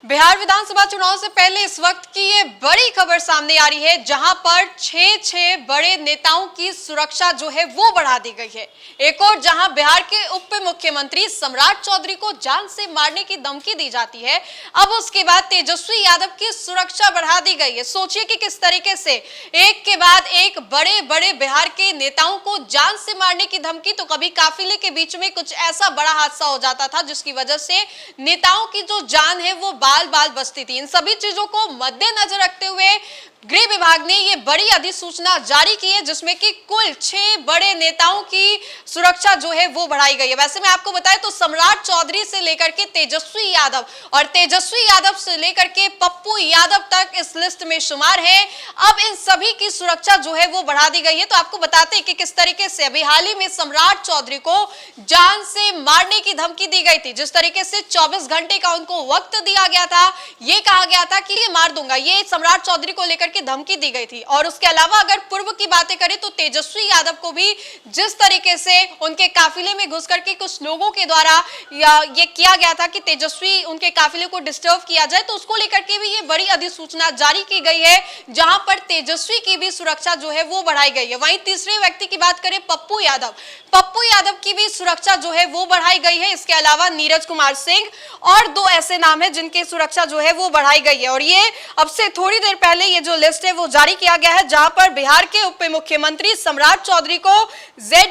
बिहार विधानसभा चुनाव से पहले इस वक्त की ये बड़ी खबर सामने आ रही है, जहां पर छह बड़े नेताओं की सुरक्षा जो है वो बढ़ा दी गई है। एक और जहां बिहार के उप मुख्यमंत्री सम्राट चौधरी को जान से मारने की धमकी दी जाती है, अब उसके बाद तेजस्वी यादव की सुरक्षा बढ़ा दी गई है। सोचिए कि किस तरीके से एक के बाद एक बड़े बड़े बिहार के नेताओं को जान से मारने की धमकी, तो कभी काफिले के बीच में कुछ ऐसा बड़ा हादसा हो जाता था जिसकी वजह से नेताओं की जो जान है वो बाल बाल बचती थी। इन सभी चीजों को मद्देनजर रखते हुए गृह विभाग ने ये बड़ी अधिसूचना जारी की है, जिसमें कि कुल 6 बड़े नेताओं की सुरक्षा जो है वो बढ़ाई गई है। वैसे मैं आपको बताएं तो सम्राट चौधरी से लेकर के तेजस्वी यादव और तेजस्वी यादव से लेकर के पप्पू यादव तक इस लिस्ट में शुमार है। अब इन सभी की सुरक्षा जो है वो बढ़ा दी गई है। तो आपको बताते हैं कि किस तरीके से अभी हाल ही में सम्राट चौधरी को जान से मारने की धमकी दी गई थी। जिस तरीके से 24 घंटे का उनको वक्त दिया गया था, ये कहा गया था कि ये मार दूंगा, ये सम्राट चौधरी को लेकर की धमकी दी गई थी। और उसके अलावा अगर पूर्व की बातें करें तो तेजस्वी यादव को भी जिस तरीके से उनके काफिले में घुस करके कुछ लोगों के द्वारा ये किया गया था कि तेजस्वी उनके काफिले को डिस्टर्ब किया जाए, तो उसको लेकर के भी ये बड़ी अधिसूचना जारी की गई है, जहां पर तेजस्वी की भी सुरक्षा जो है वो बढ़ाई गई है। वहीं तीसरे व्यक्ति की बात करें पप्पू यादव की भी सुरक्षा जो है वो बढ़ाई गई है। इसके अलावा नीरज कुमार सिंह और 2 ऐसे नाम है जिनकी सुरक्षा जो है वो बढ़ाई गई है। और ये अब से थोड़ी देर पहले ये जो लिस्ट है वो जारी किया गया है, जहां पर बिहार के उप मुख्यमंत्री सम्राट चौधरी को Z+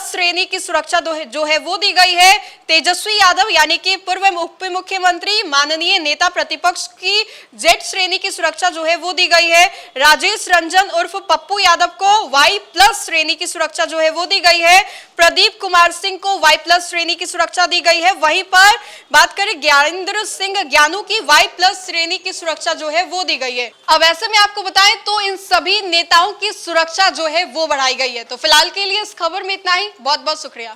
श्रेणी की सुरक्षा जो है वो दी गई है। तेजस्वी यादव यानी कि पूर्व उप मुख्यमंत्री माननीय नेता प्रतिपक्ष की Z श्रेणी की सुरक्षा जो है वो दी गई है। राजेश रंजन उर्फ पप्पू यादव को Y+ श्रेणी की सुरक्षा जो है वो दी गई है। प्रदीप कुमार सिंह को Y+ श्रेणी की सुरक्षा दी गई है। वहीं पर बात करें ज्ञानेंद्र सिंह ज्ञानू की Y+ श्रेणी की सुरक्षा जो है वो दी गई है। अब ऐसे में आपको बताएं तो इन सभी नेताओं की सुरक्षा जो है वो बढ़ाई गई है। तो फिलहाल के लिए इस खबर में इतना ही। बहुत बहुत शुक्रिया।